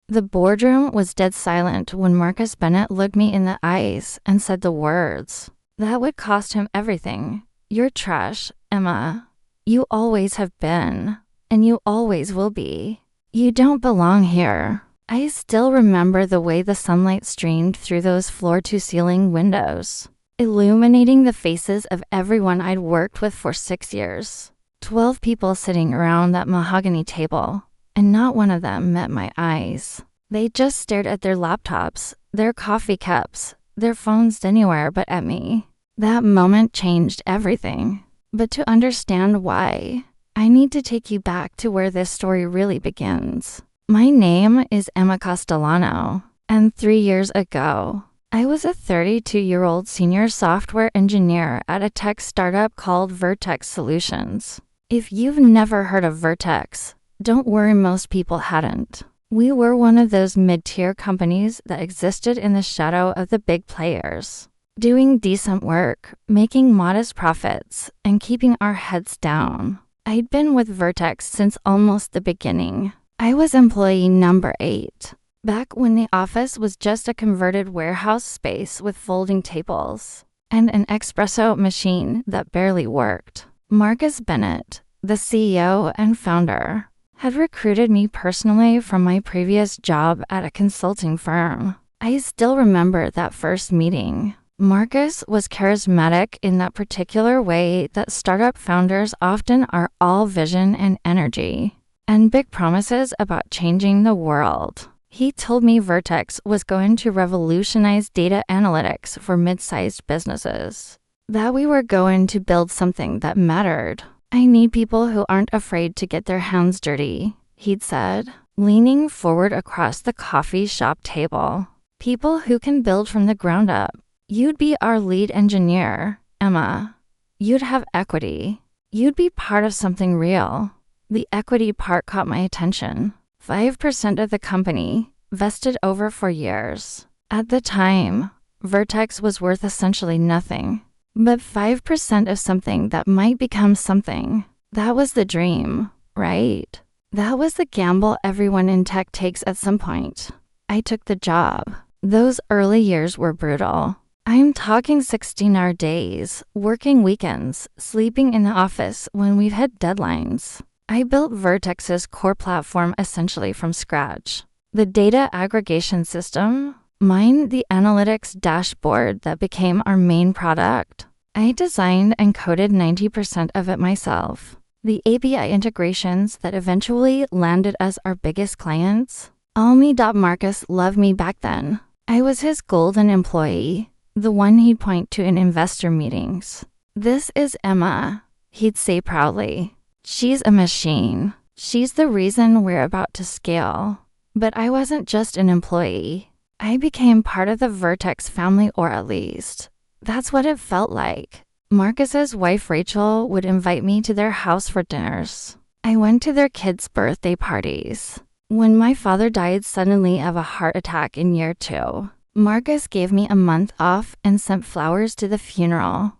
The boardroom was dead silent when Marcus Bennett looked me in the eyes and said the words that would cost him everything. "You're trash, Emma. You always have been, and you always will be. You don't belong here." I still remember the way the sunlight streamed through those floor-to-ceiling windows, illuminating the faces of everyone I'd worked with for 6 years. 12 people sitting around that mahogany table, and not one of them met my eyes. They just stared at their laptops, their coffee cups, their phones anywhere but at me. That moment changed everything. But to understand why, I need to take you back to where this story really begins. My name is Emma Castellano, and 3 years ago, I was a 32-year-old senior software engineer at a tech startup called Vertex Solutions. If you've never heard of Vertex, don't worry, most people hadn't. We were one of those mid-tier companies that existed in the shadow of the big players, doing decent work, making modest profits, and keeping our heads down. I'd been with Vertex since almost the beginning. I was employee number 8, back when the office was just a converted warehouse space with folding tables and an espresso machine that barely worked. Marcus Bennett, the CEO and founder, had recruited me personally from my previous job at a consulting firm. I still remember that first meeting. Marcus was charismatic in that particular way that startup founders often are, all vision and energy, and big promises about changing the world. He told me Vertex was going to revolutionize data analytics for mid-sized businesses, that we were going to build something that mattered. "I need people who aren't afraid to get their hands dirty," he'd said, leaning forward across the coffee shop table. "People who can build from the ground up. You'd be our lead engineer, Emma. You'd have equity. You'd be part of something real." The equity part caught my attention. 5% of the company, vested over 4 years. At the time, Vertex was worth essentially nothing. But 5% of something that might become something. That was the dream, right? That was the gamble everyone in tech takes at some point. I took the job. Those early years were brutal. I'm talking 16-hour days, working weekends, sleeping in the office when we've had deadlines. I built Vertex's core platform essentially from scratch. The data aggregation system, mine the analytics dashboard that became our main product. I designed and coded 90% of it myself. The API integrations that eventually landed as our biggest clients. Marcus loved me back then. I was his golden employee, the one he'd point to in investor meetings. "This is Emma," he'd say proudly. "She's a machine. She's the reason we're about to scale." But I wasn't just an employee. I became part of the Vertex family, or at least, that's what it felt like. Marcus's wife Rachel would invite me to their house for dinners. I went to their kids' birthday parties. When my father died suddenly of a heart attack in year 2, Marcus gave me a month off and sent flowers to the funeral.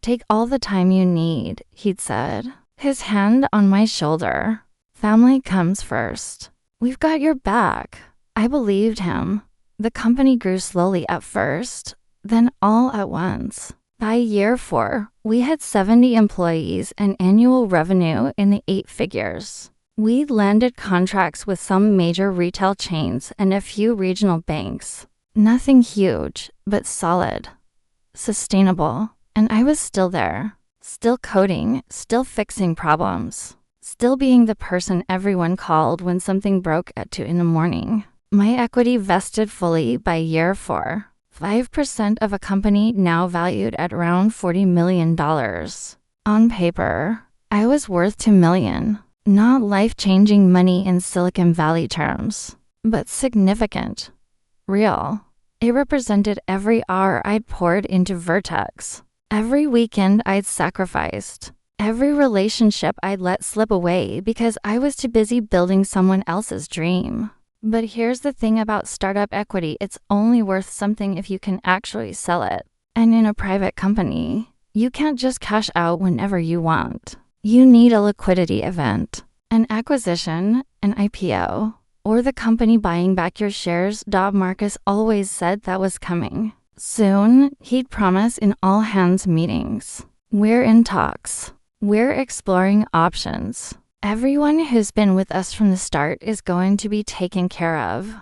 "Take all the time you need," he'd said, his hand on my shoulder. "Family comes first. We've got your back." I believed him. The company grew slowly at first, then all at once. By year 4, we had 70 employees and annual revenue in the 8 figures. We landed contracts with some major retail chains and a few regional banks. Nothing huge, but solid, sustainable. And I was still there, still coding, still fixing problems, still being the person everyone called when something broke at 2 in the morning. My equity vested fully by year 4. 5% of a company now valued at around $40 million. On paper, I was worth $2 million. Not life-changing money in Silicon Valley terms, but significant. Real. It represented every hour I'd poured into Vertex, every weekend I'd sacrificed, every relationship I'd let slip away because I was too busy building someone else's dream. But here's the thing about startup equity: it's only worth something if you can actually sell it. And in a private company, you can't just cash out whenever you want. You need a liquidity event, an acquisition, an IPO, or the company buying back your shares. Marcus always said that was coming. Soon, he'd promise in all hands meetings. We're in talks. We're exploring options. Everyone who's been with us from the start is going to be taken care of.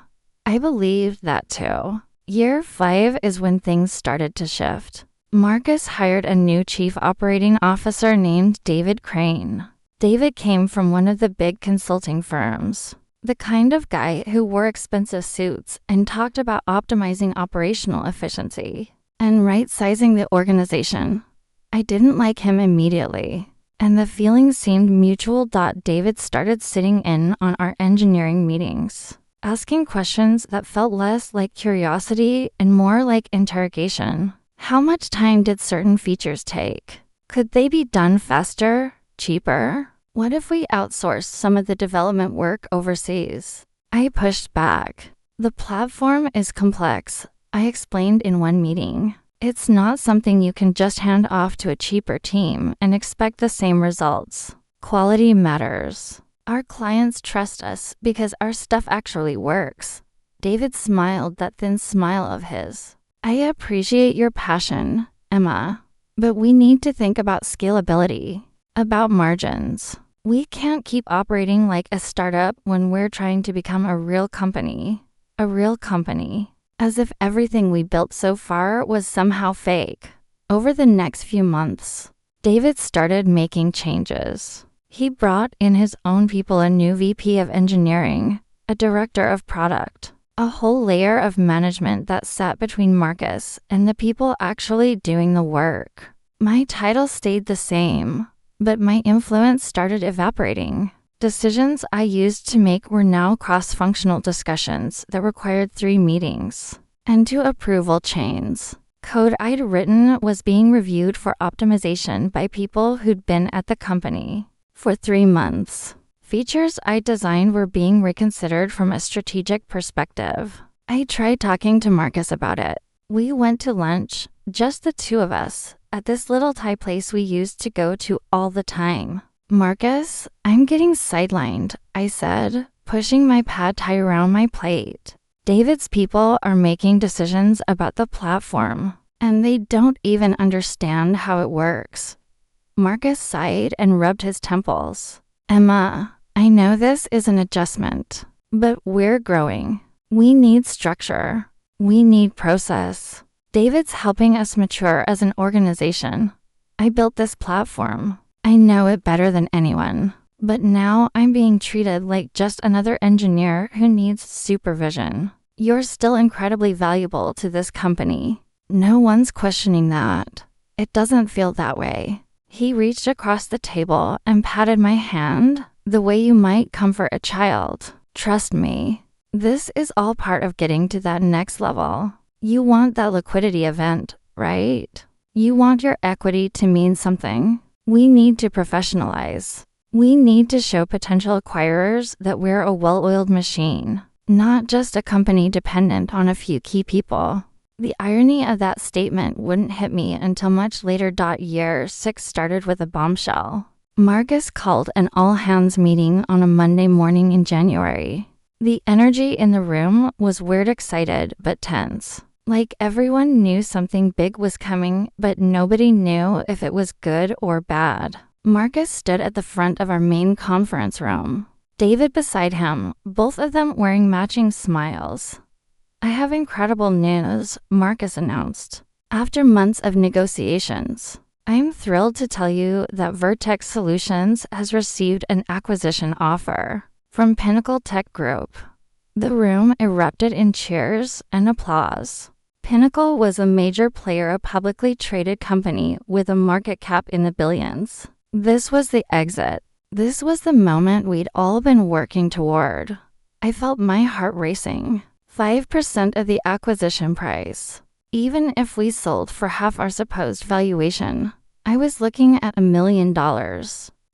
I believed that too. Year 5 is when things started to shift. Marcus hired a new chief operating officer named David Crane. David came from one of the big consulting firms. The kind of guy who wore expensive suits and talked about optimizing operational efficiency and right-sizing the organization. I didn't like him immediately, and the feeling seemed mutual. David started sitting in on our engineering meetings, asking questions that felt less like curiosity and more like interrogation. How much time did certain features take? Could they be done faster, cheaper? What if we outsourced some of the development work overseas? I pushed back. The platform is complex, I explained in one meeting. It's not something you can just hand off to a cheaper team and expect the same results. Quality matters. Our clients trust us because our stuff actually works. David smiled that thin smile of his. I appreciate your passion, Emma, but we need to think about scalability, about margins. We can't keep operating like a startup when we're trying to become a real company. A real company. As if everything we built so far was somehow fake. Over the next few months, David started making changes. He brought in his own people, a new VP of engineering, a director of product, a whole layer of management that sat between Marcus and the people actually doing the work. My title stayed the same, but my influence started evaporating. Decisions I used to make were now cross-functional discussions that required 3 meetings and 2 approval chains. Code I'd written was being reviewed for optimization by people who'd been at the company for 3 months. Features I designed were being reconsidered from a strategic perspective. I tried talking to Marcus about it. We went to lunch, just the 2 of us, at this little Thai place we used to go to all the time. Marcus, I'm getting sidelined, I said, pushing my pad thai around my plate. David's people are making decisions about the platform, and they don't even understand how it works. Marcus sighed and rubbed his temples. Emma, I know this is an adjustment, but we're growing. We need structure. We need process. David's helping us mature as an organization. I built this platform. I know it better than anyone, but now I'm being treated like just another engineer who needs supervision. You're still incredibly valuable to this company. No one's questioning that. It doesn't feel that way. He reached across the table and patted my hand, the way you might comfort a child. Trust me, this is all part of getting to that next level. You want that liquidity event, right? You want your equity to mean something. We need to professionalize. We need to show potential acquirers that we're a well-oiled machine, not just a company dependent on a few key people. The irony of that statement wouldn't hit me until much later. Year 6 started with a bombshell. Marcus called an all-hands meeting on a Monday morning in January. The energy in the room was weird, excited, but tense. Like everyone knew something big was coming, but nobody knew if it was good or bad. Marcus stood at the front of our main conference room. David beside him, both of them wearing matching smiles. I have incredible news, Marcus announced. After months of negotiations, I'm thrilled to tell you that Vertex Solutions has received an acquisition offer from Pinnacle Tech Group. The room erupted in cheers and applause. Pinnacle was a major player, a publicly traded company with a market cap in the billions. This was the exit. This was the moment we'd all been working toward. I felt my heart racing. 5% of the acquisition price. Even if we sold for half our supposed valuation, I was looking at $1 million.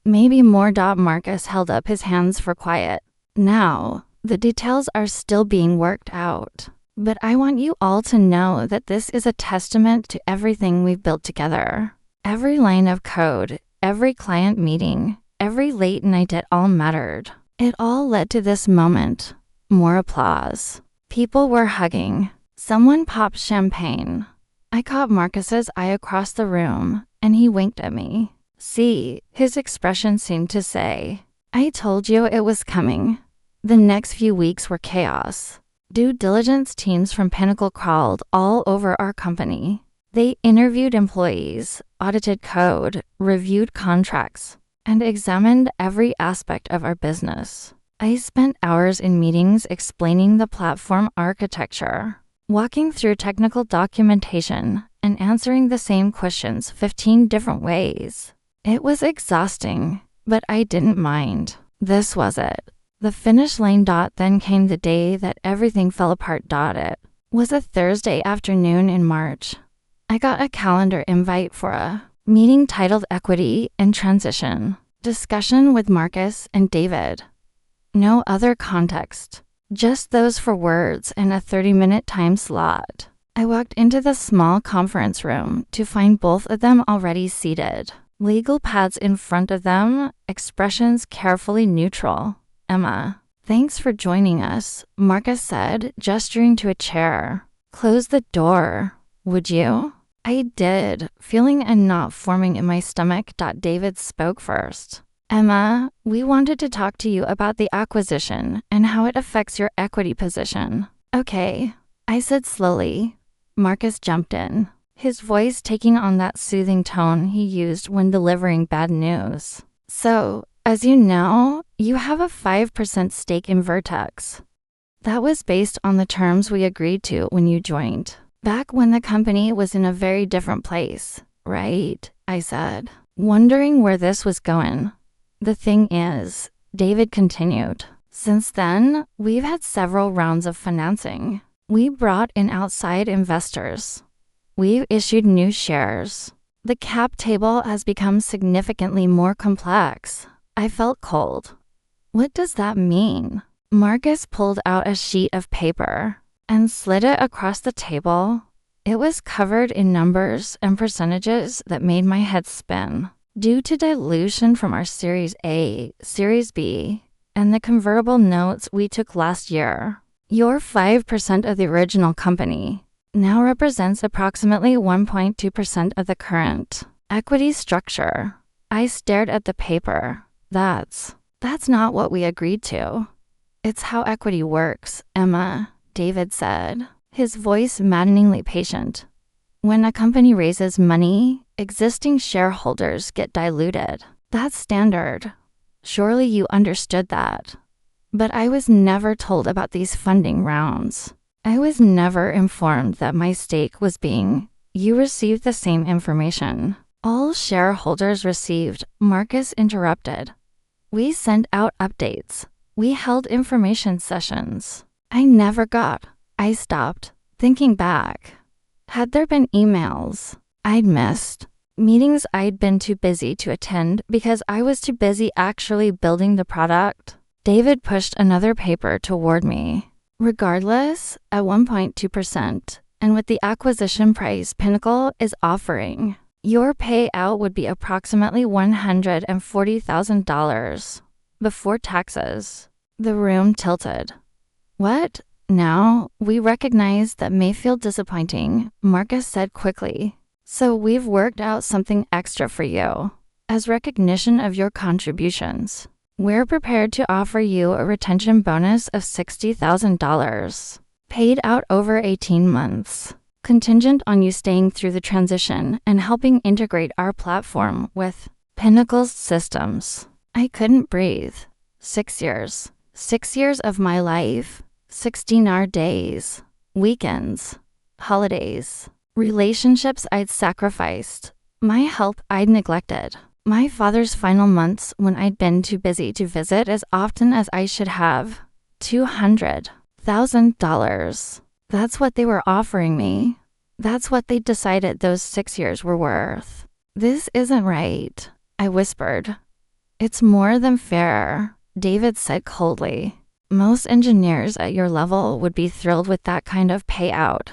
Maybe more. Marcus held up his hands for quiet. Now, the details are still being worked out. But I want you all to know that this is a testament to everything we've built together. Every line of code, every client meeting, every late night, it all mattered. It all led to this moment. More applause. People were hugging. Someone popped champagne. I caught Marcus's eye across the room, and he winked at me. See, his expression seemed to say, I told you it was coming. The next few weeks were chaos. Due diligence teams from Pinnacle crawled all over our company. They interviewed employees, audited code, reviewed contracts, and examined every aspect of our business. I spent hours in meetings explaining the platform architecture, walking through technical documentation, and answering the same questions 15 different ways. It was exhausting, but I didn't mind. This was it. The finish line. Then came the day that everything fell apart. It was a Thursday afternoon in March. I got a calendar invite for a meeting titled Equity and Transition, discussion with Marcus and David. No other context, just those 4 words and a 30-minute time slot. I walked into the small conference room to find both of them already seated, legal pads in front of them, expressions carefully neutral. Emma, thanks for joining us, Marcus said, gesturing to a chair. Close the door, would you? I did, feeling a knot forming in my stomach. David spoke first. Emma, we wanted to talk to you about the acquisition and how it affects your equity position. Okay, I said slowly. Marcus jumped in, his voice taking on that soothing tone he used when delivering bad news. So, as you know, you have a 5% stake in Vertex. That was based on the terms we agreed to when you joined, back when the company was in a very different place, right? I said, wondering where this was going. The thing is, David continued, since then, we've had several rounds of financing. We brought in outside investors. We've issued new shares. The cap table has become significantly more complex. I felt cold. What does that mean? Marcus pulled out a sheet of paper and slid it across the table. It was covered in numbers and percentages that made my head spin. Due to dilution from our Series A, Series B, and the convertible notes we took last year, your 5% of the original company now represents approximately 1.2% of the current equity structure. I stared at the paper. That's not what we agreed to. It's how equity works, Emma, David said, his voice maddeningly patient. When a company raises money, existing shareholders get diluted. That's standard. Surely you understood that. But I was never told about these funding rounds. I was never informed that my stake was being. You received the same information. All shareholders received, Marcus interrupted. We sent out updates. We held information sessions. I never got. I stopped, thinking back. Had there been emails I'd missed? Meetings I'd been too busy to attend because I was too busy actually building the product? David pushed another paper toward me. Regardless, at 1.2%, and with the acquisition price Pinnacle is offering, your payout would be approximately $140,000 before taxes. The room tilted. What? Now, we recognize that may feel disappointing, Marcus said quickly. So we've worked out something extra for you. As recognition of your contributions, we're prepared to offer you a retention bonus of $60,000, paid out over 18 months, contingent on you staying through the transition and helping integrate our platform with Pinnacle's systems. I couldn't breathe. 6 years. 6 years of my life. 16-hour days, weekends, holidays, relationships I'd sacrificed, my health I'd neglected, my father's final months when I'd been too busy to visit as often as I should have. $200,000. That's what they were offering me. That's what they decided those 6 years were worth. This isn't right, I whispered. It's more than fair, David said coldly. Most engineers at your level would be thrilled with that kind of payout.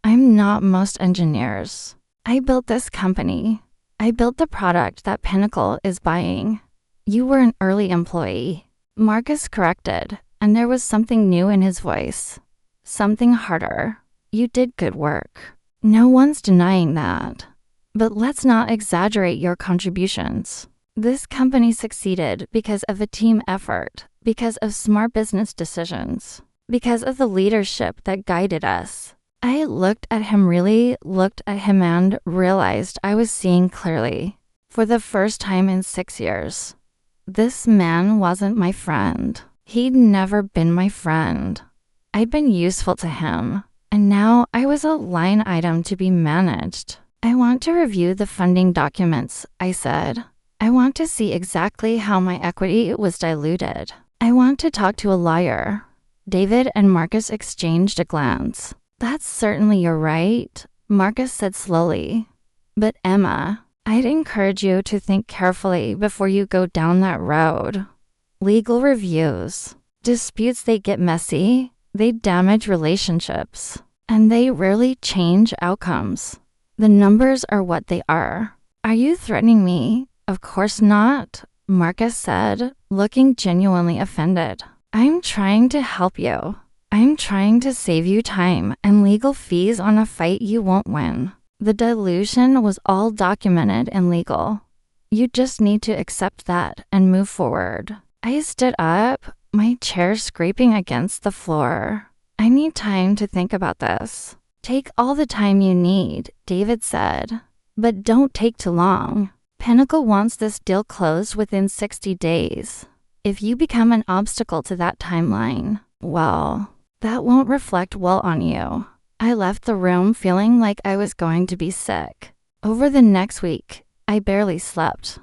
I'm not most engineers. I built this company. I built the product that Pinnacle is buying. You were an early employee. Marcus corrected, and there was something new in his voice. Something harder. You did good work. No one's denying that. But let's not exaggerate your contributions. This company succeeded because of a team effort, because of smart business decisions, because of the leadership that guided us. I looked at him and realized I was seeing clearly. For the first time in 6 years. This man wasn't my friend. He'd never been my friend. I'd been useful to him, and now I was a line item to be managed. I want to review the funding documents, I said. I want to see exactly how my equity was diluted. I want to talk to a lawyer. David and Marcus exchanged a glance. That's certainly your right, Marcus said slowly. But Emma, I'd encourage you to think carefully before you go down that road. Legal reviews. Disputes, they get messy, they damage relationships, and they rarely change outcomes. The numbers are what they are. Are you threatening me? Of course not, Marcus said, looking genuinely offended. I'm trying to help you. I'm trying to save you time and legal fees on a fight you won't win. The dilution was all documented and legal. You just need to accept that and move forward. I stood up, my chair scraping against the floor. I need time to think about this. Take all the time you need, David said. But don't take too long. Pinnacle wants this deal closed within 60 days. If you become an obstacle to that timeline, well, that won't reflect well on you. I left the room feeling like I was going to be sick. Over the next week, I barely slept.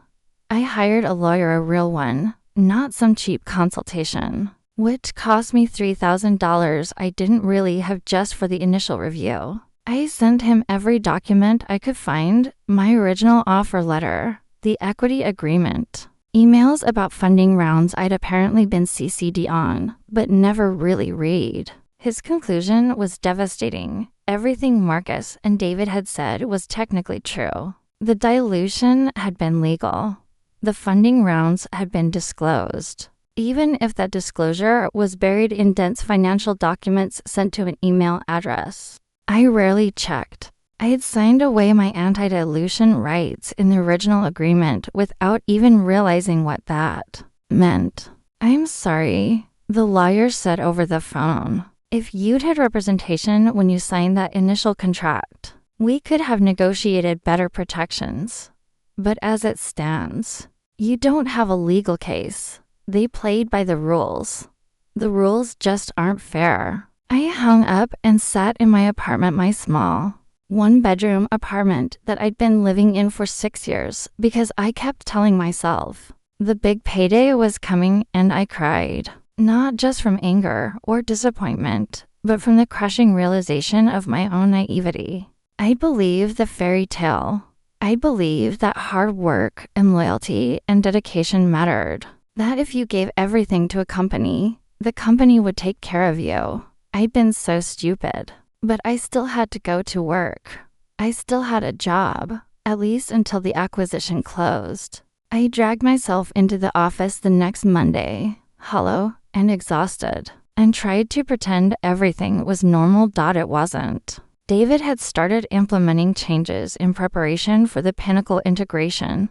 I hired a lawyer, a real one, not some cheap consultation, which cost me $3,000 I didn't really have just for the initial review. I sent him every document I could find, my original offer letter, the equity agreement, emails about funding rounds I'd apparently been CC'd on, but never really read. His conclusion was devastating. Everything Marcus and David had said was technically true. The dilution had been legal. The funding rounds had been disclosed. Even if that disclosure was buried in dense financial documents sent to an email address. I rarely checked. I had signed away my anti-dilution rights in the original agreement without even realizing what that meant. I'm sorry, the lawyer said over the phone. If you'd had representation when you signed that initial contract, we could have negotiated better protections. But as it stands, you don't have a legal case. They played by the rules. The rules just aren't fair. I hung up and sat in my apartment, my small, one-bedroom apartment that I'd been living in for 6 years because I kept telling myself the big payday was coming, and I cried. Not just from anger or disappointment, but from the crushing realization of my own naivety. I believed the fairy tale. I believed that hard work and loyalty and dedication mattered. That if you gave everything to a company, the company would take care of you. I'd been so stupid. But I still had to go to work. I still had a job, at least until the acquisition closed. I dragged myself into the office the next Monday, hollow and exhausted, and tried to pretend everything was normal. It wasn't. David had started implementing changes in preparation for the Pinnacle integration.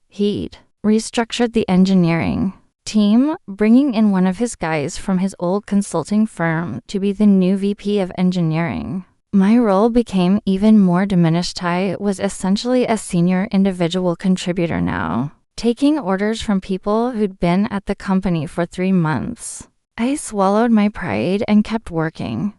He'd restructured the engineering team, bringing in one of his guys from his old consulting firm to be the new VP of engineering. My role became even more diminished. I was essentially a senior individual contributor now, taking orders from people who'd been at the company for 3 months. I swallowed my pride and kept working.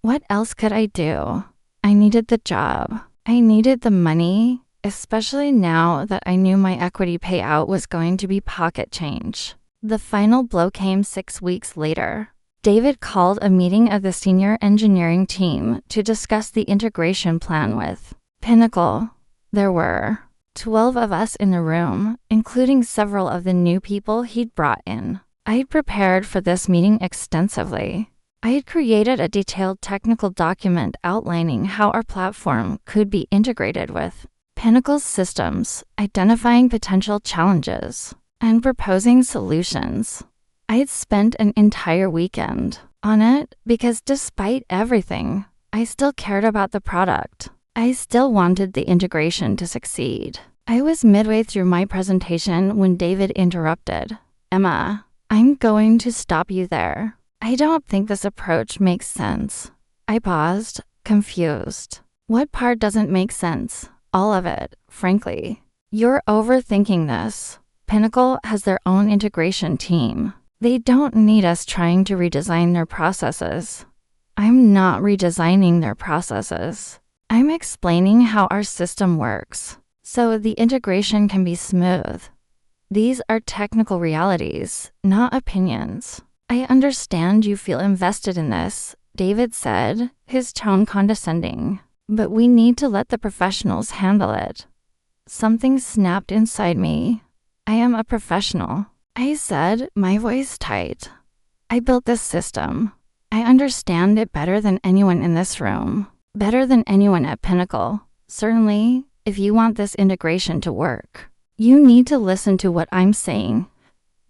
What else could I do? I needed the job. I needed the money, especially now that I knew my equity payout was going to be pocket change. The final blow came 6 weeks later. David called a meeting of the senior engineering team to discuss the integration plan with Pinnacle. There were 12 of us in the room, including several of the new people he'd brought in. I'd prepared for this meeting extensively. I had created a detailed technical document outlining how our platform could be integrated with Pinnacle's systems, identifying potential challenges, and proposing solutions. I'd spent an entire weekend on it because despite everything, I still cared about the product. I still wanted the integration to succeed. I was midway through my presentation when David interrupted. Emma, I'm going to stop you there. I don't think this approach makes sense. I paused, confused. What part doesn't make sense? All of it, frankly. You're overthinking this. Pinnacle has their own integration team. They don't need us trying to redesign their processes. I'm not redesigning their processes. I'm explaining how our system works, so the integration can be smooth. These are technical realities, not opinions. I understand you feel invested in this, David said, his tone condescending. But we need to let the professionals handle it. Something snapped inside me. I am a professional, I said, my voice tight. I built this system. I understand it better than anyone in this room, better than anyone at Pinnacle. Certainly, if you want this integration to work, you need to listen to what I'm saying.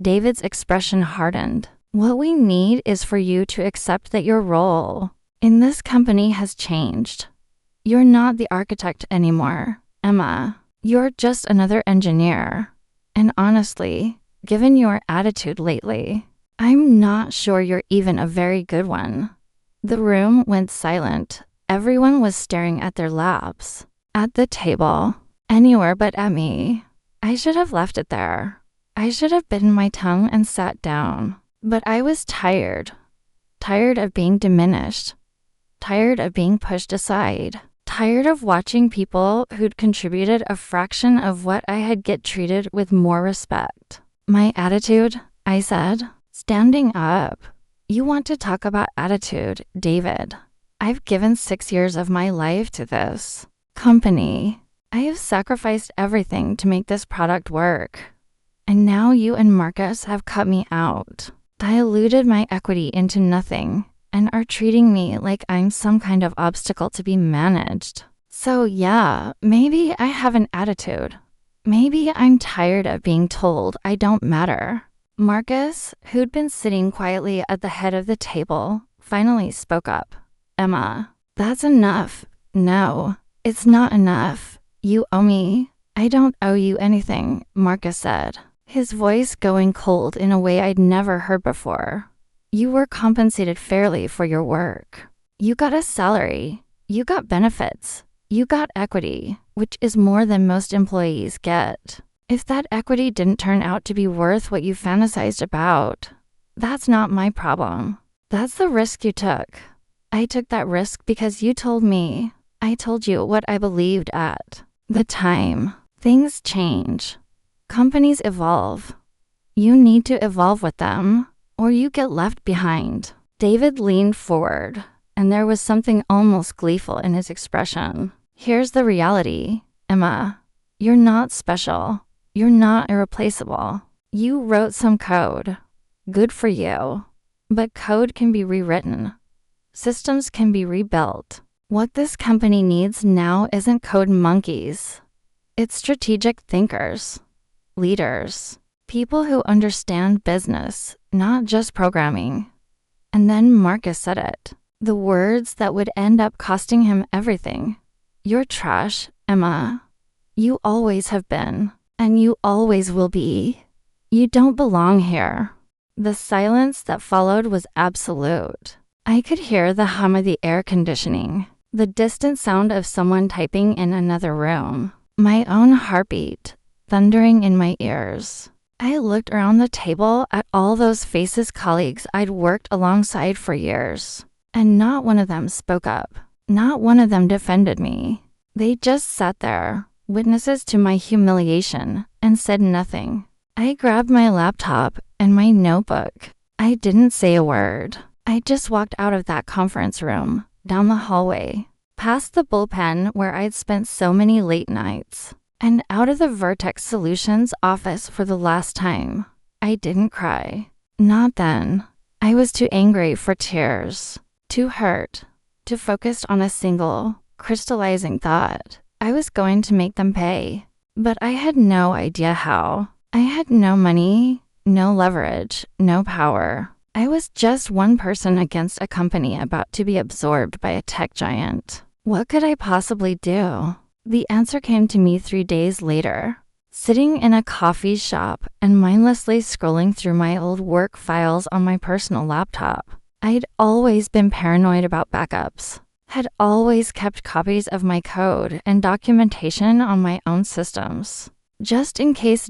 David's expression hardened. What we need is for you to accept that your role in this company has changed. You're not the architect anymore, Emma. You're just another engineer. And honestly, given your attitude lately, I'm not sure you're even a very good one. The room went silent. Everyone was staring at their laps, at the table, anywhere but at me. I should have left it there. I should have bitten my tongue and sat down. But I was tired. Tired of being diminished. Tired of being pushed aside. Tired of watching people who'd contributed a fraction of what I had get treated with more respect. My attitude, I said, standing up. You want to talk about attitude, David. I've given 6 years of my life to this company. I have sacrificed everything to make this product work. And now you and Marcus have cut me out, diluted my equity into nothing, and are treating me like I'm some kind of obstacle to be managed. So yeah, maybe I have an attitude. Maybe I'm tired of being told I don't matter. Marcus, who'd been sitting quietly at the head of the table, finally spoke up. Emma, that's enough. No, it's not enough. You owe me. I don't owe you anything, Marcus said, his voice going cold in a way I'd never heard before. You were compensated fairly for your work. You got a salary. You got benefits. You got equity, which is more than most employees get. If that equity didn't turn out to be worth what you fantasized about, that's not my problem. That's the risk you took. I took that risk because you told me. I told you what I believed at the time. Things change. Companies evolve. You need to evolve with them, or you get left behind. David leaned forward, and there was something almost gleeful in his expression. Here's the reality, Emma. You're not special. You're not irreplaceable. You wrote some code. Good for you. But code can be rewritten. Systems can be rebuilt. What this company needs now isn't code monkeys. It's strategic thinkers, leaders, people who understand business, not just programming. And then Marcus said it. The words that would end up costing him everything. You're trash, Emma. You always have been, and you always will be. You don't belong here. The silence that followed was absolute. I could hear the hum of the air conditioning, the distant sound of someone typing in another room, my own heartbeat thundering in my ears. I looked around the table at all those faceless colleagues I'd worked alongside for years, and not one of them spoke up. Not one of them defended me. They just sat there, witnesses to my humiliation, and said nothing. I grabbed my laptop and my notebook. I didn't say a word. I just walked out of that conference room, down the hallway, past the bullpen where I'd spent so many late nights, and out of the Vertex Solutions office for the last time. I didn't cry. Not then. I was too angry for tears, too hurt, too focused on a single, crystallizing thought. I was going to make them pay. But I had no idea how. I had no money, no leverage, no power. I was just one person against a company about to be absorbed by a tech giant. What could I possibly do? The answer came to me 3 days later. Sitting in a coffee shop and mindlessly scrolling through my old work files on my personal laptop. I'd always been paranoid about backups, had always kept copies of my code and documentation on my own systems, just in case.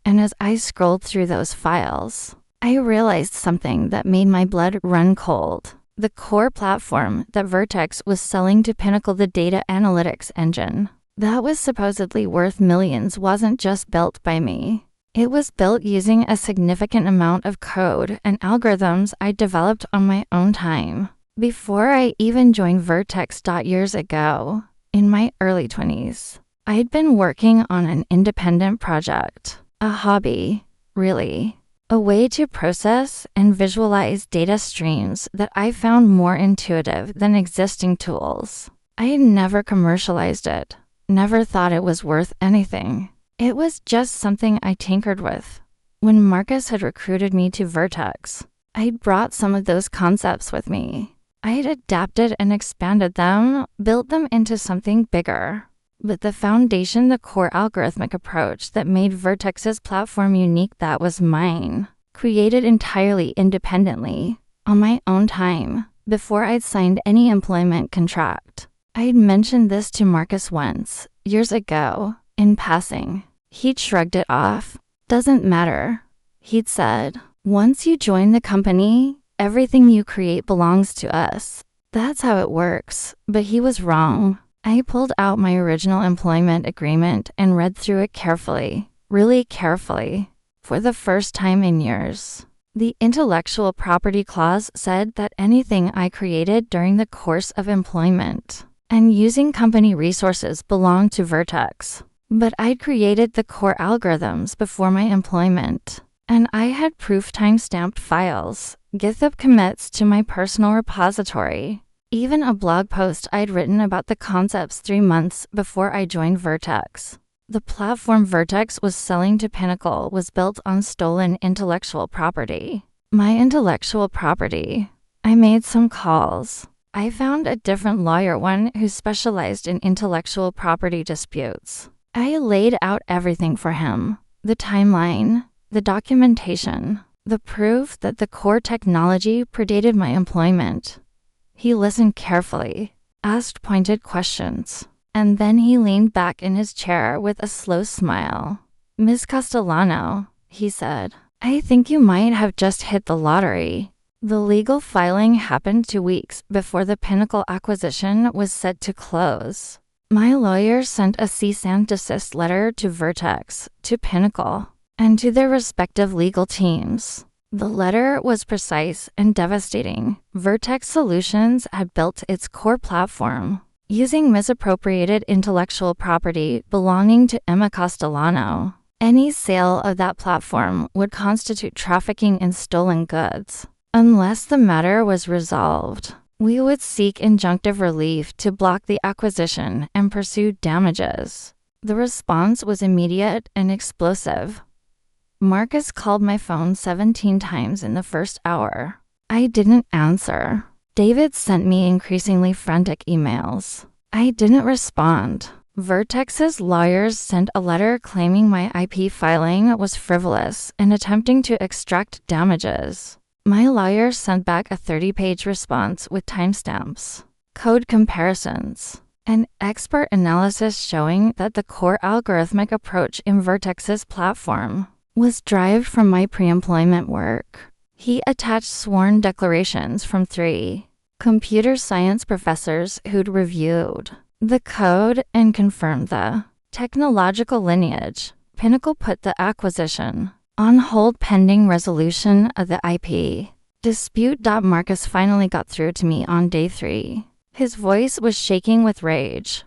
And as I scrolled through those files, I realized something that made my blood run cold. The core platform that Vertex was selling to Pinnacle, the data analytics engine, that was supposedly worth millions, wasn't just built by me. It was built using a significant amount of code and algorithms I developed on my own time. Before I even joined Vertex. Years ago, in my early 20s, I'd been working on an independent project, a hobby, really. A way to process and visualize data streams that I found more intuitive than existing tools. I had never commercialized it, never thought it was worth anything. It was just something I tinkered with. When Marcus had recruited me to Vertex, I'd brought some of those concepts with me. I had adapted and expanded them, built them into something bigger. But the foundation, the core algorithmic approach that made Vertex's platform unique, that was mine, created entirely independently, on my own time, before I'd signed any employment contract. I'd mentioned this to Marcus once, years ago, in passing. He'd shrugged it off. Doesn't matter, he'd said. Once you join the company, everything you create belongs to us. That's how it works. But he was wrong. I pulled out my original employment agreement and read through it carefully, really carefully, for the first time in years. The intellectual property clause said that anything I created during the course of employment and using company resources belonged to Vertex. But I'd created the core algorithms before my employment, and I had proof time-stamped files, GitHub commits to my personal repository. Even a blog post I'd written about the concepts 3 months before I joined Vertex. The platform Vertex was selling to Pinnacle was built on stolen intellectual property. My intellectual property. I made some calls. I found a different lawyer, one who specialized in intellectual property disputes. I laid out everything for him. The timeline, the documentation, the proof that the core technology predated my employment. He listened carefully, asked pointed questions, and then he leaned back in his chair with a slow smile. "Ms. Castellano," he said, "I think you might have just hit the lottery." The legal filing happened 2 weeks before the Pinnacle acquisition was set to close. My lawyer sent a cease and desist letter to Vertex, to Pinnacle, and to their respective legal teams. The letter was precise and devastating. Vertex Solutions had built its core platform using misappropriated intellectual property belonging to Emma Castellano. Any sale of that platform would constitute trafficking in stolen goods. Unless the matter was resolved, we would seek injunctive relief to block the acquisition and pursue damages. The response was immediate and explosive. Marcus called my phone 17 times in the first hour. I didn't answer. David sent me increasingly frantic emails. I didn't respond. Vertex's lawyers sent a letter claiming my IP filing was frivolous and attempting to extract damages. My lawyer sent back a 30-page response with timestamps, code comparisons, and expert analysis showing that the core algorithmic approach in Vertex's platform was derived from my pre-employment work. He attached sworn declarations from 3 computer science professors who'd reviewed the code and confirmed the technological lineage. Pinnacle put the acquisition on hold pending resolution of the IP dispute. Marcus finally got through to me on day 3. His voice was shaking with rage.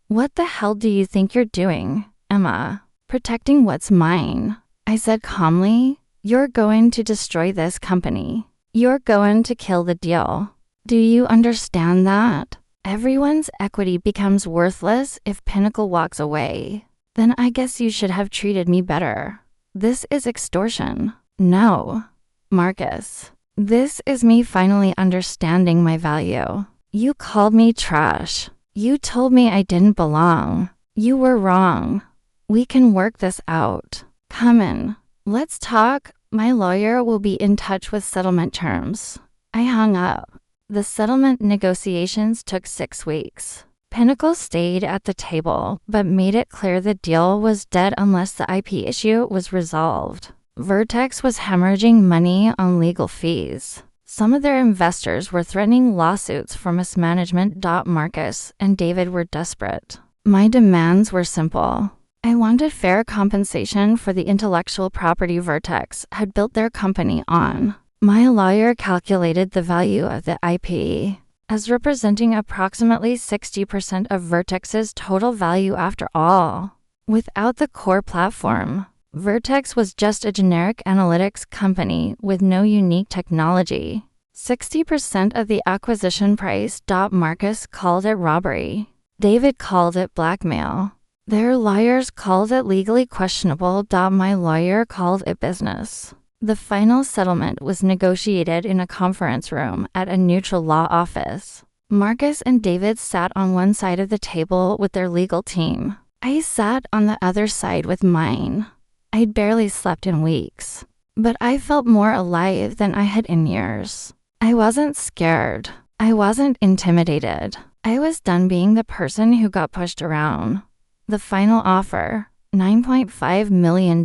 "What the hell do you think you're doing, Emma? Protecting what's mine?" I said calmly. "You're going to destroy this company. You're going to kill the deal. Do you understand that? Everyone's equity becomes worthless if Pinnacle walks away. Then I guess you should have treated me better. This is extortion." No. Marcus, this is me finally understanding my value. You called me trash. You told me I didn't belong. You were wrong. We can work this out. Come in. Let's talk. My lawyer will be in touch with settlement terms. I hung up. The settlement negotiations took 6 weeks. Pinnacle stayed at the table, but made it clear the deal was dead unless the IP issue was resolved. Vertex was hemorrhaging money on legal fees. Some of their investors were threatening lawsuits for mismanagement. Marcus and David were desperate. My demands were simple. I wanted fair compensation for the intellectual property Vertex had built their company on. My lawyer calculated the value of the IP as representing approximately 60% of Vertex's total value after all. Without the core platform, Vertex was just a generic analytics company with no unique technology. 60% of the acquisition price. Marcus called it robbery. David called it blackmail. Their lawyers called it legally questionable. My lawyer called it business. The final settlement was negotiated in a conference room at a neutral law office. Marcus and David sat on one side of the table with their legal team. I sat on the other side with mine. I'd barely slept in weeks, but I felt more alive than I had in years. I wasn't scared. I wasn't intimidated. I was done being the person who got pushed around. The final offer, $9.5 million,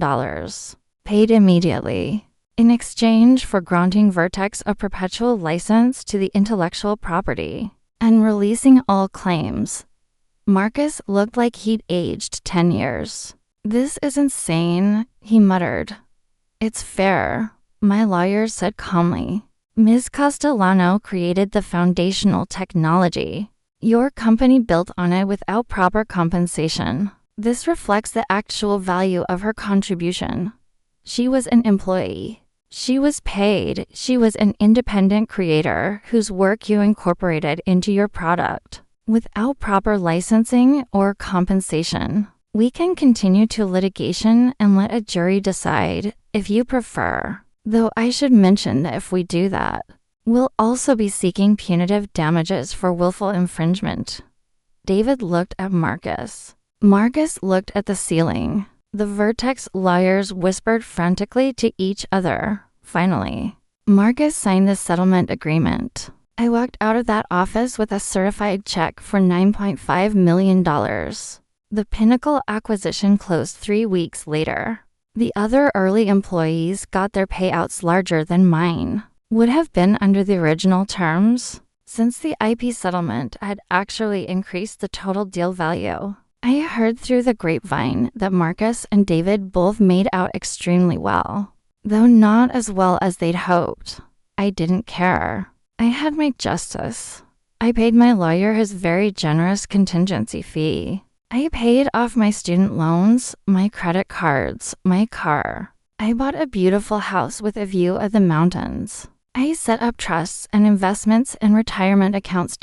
paid immediately. In exchange for granting Vertex a perpetual license to the intellectual property and releasing all claims. Marcus looked like he'd aged 10 years. "This is insane," he muttered. "It's fair," my lawyer said calmly. "Ms. Castellano created the foundational technology. Your company built on it without proper compensation. This reflects the actual value of her contribution. She was an employee. She was paid. She was an independent creator whose work you incorporated into your product. Without proper licensing or compensation, we can continue to litigation and let a jury decide if you prefer. Though I should mention that if we do that, we'll also be seeking punitive damages for willful infringement." David looked at Marcus. Marcus looked at the ceiling. The Vertex lawyers whispered frantically to each other. Finally, Marcus signed the settlement agreement. I walked out of that office with a certified check for $9.5 million. The Pinnacle acquisition closed 3 weeks later. The other early employees got their payouts larger than mine. Would have been under the original terms, since the IP settlement had actually increased the total deal value. I heard through the grapevine that Marcus and David both made out extremely well, though not as well as they'd hoped. I didn't care. I had my justice. I paid my lawyer his very generous contingency fee. I paid off my student loans, my credit cards, my car. I bought a beautiful house with a view of the mountains. I set up trusts and investments and retirement accounts.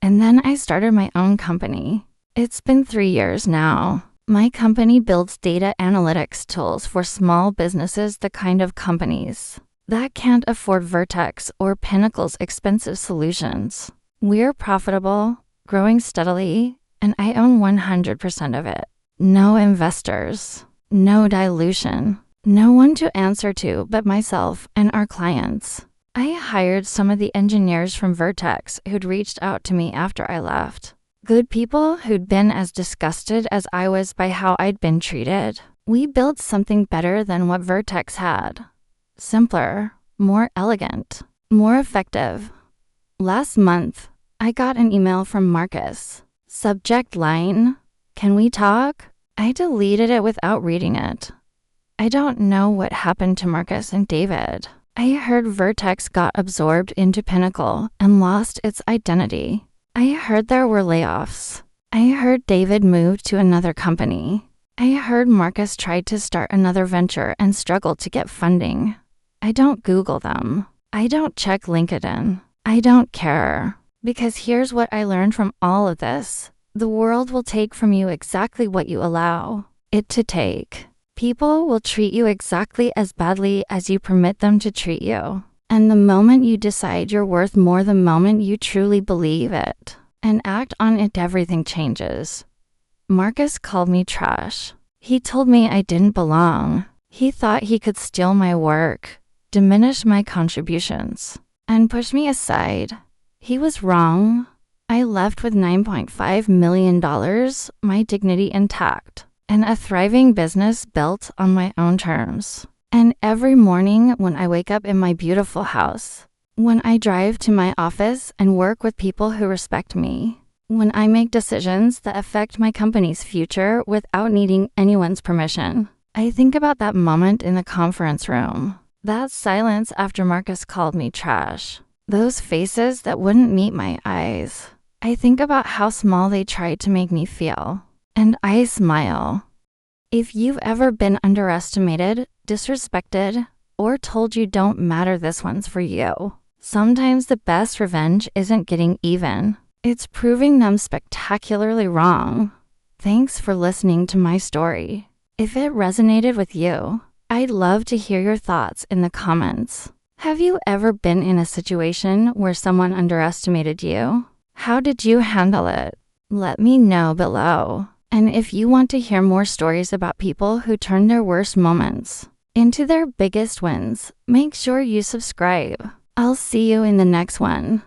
And then I started my own company. It's been 3 years now. My company builds data analytics tools for small businesses, the kind of companies that can't afford Vertex or Pinnacle's expensive solutions. We're profitable, growing steadily, and I own 100% of it. No investors, no dilution, no one to answer to but myself and our clients. I hired some of the engineers from Vertex who'd reached out to me after I left. Good people who'd been as disgusted as I was by how I'd been treated. We built something better than what Vertex had. Simpler, more elegant, more effective. Last month, I got an email from Marcus. Subject line, "Can we talk?" I deleted it without reading it. I don't know what happened to Marcus and David. I heard Vertex got absorbed into Pinnacle and lost its identity. I heard there were layoffs. I heard David moved to another company. I heard Marcus tried to start another venture and struggled to get funding. I don't Google them. I don't check LinkedIn. I don't care. Because here's what I learned from all of this. The world will take from you exactly what you allow it to take. People will treat you exactly as badly as you permit them to treat you. And the moment you decide you're worth more, the moment you truly believe it and act on it, everything changes. Marcus called me trash. He told me I didn't belong. He thought he could steal my work, diminish my contributions, and push me aside. He was wrong. I left with $9.5 million, my dignity intact, and a thriving business built on my own terms. And every morning when I wake up in my beautiful house, when I drive to my office and work with people who respect me, when I make decisions that affect my company's future without needing anyone's permission, I think about that moment in the conference room, that silence after Marcus called me trash, those faces that wouldn't meet my eyes. I think about how small they tried to make me feel, and I smile. If you've ever been underestimated, disrespected, or told you don't matter, this one's for you. Sometimes the best revenge isn't getting even. It's proving them spectacularly wrong. Thanks for listening to my story. If it resonated with you, I'd love to hear your thoughts in the comments. Have you ever been in a situation where someone underestimated you? How did you handle it? Let me know below. And if you want to hear more stories about people who turn their worst moments into their biggest wins, make sure you subscribe. I'll see you in the next one.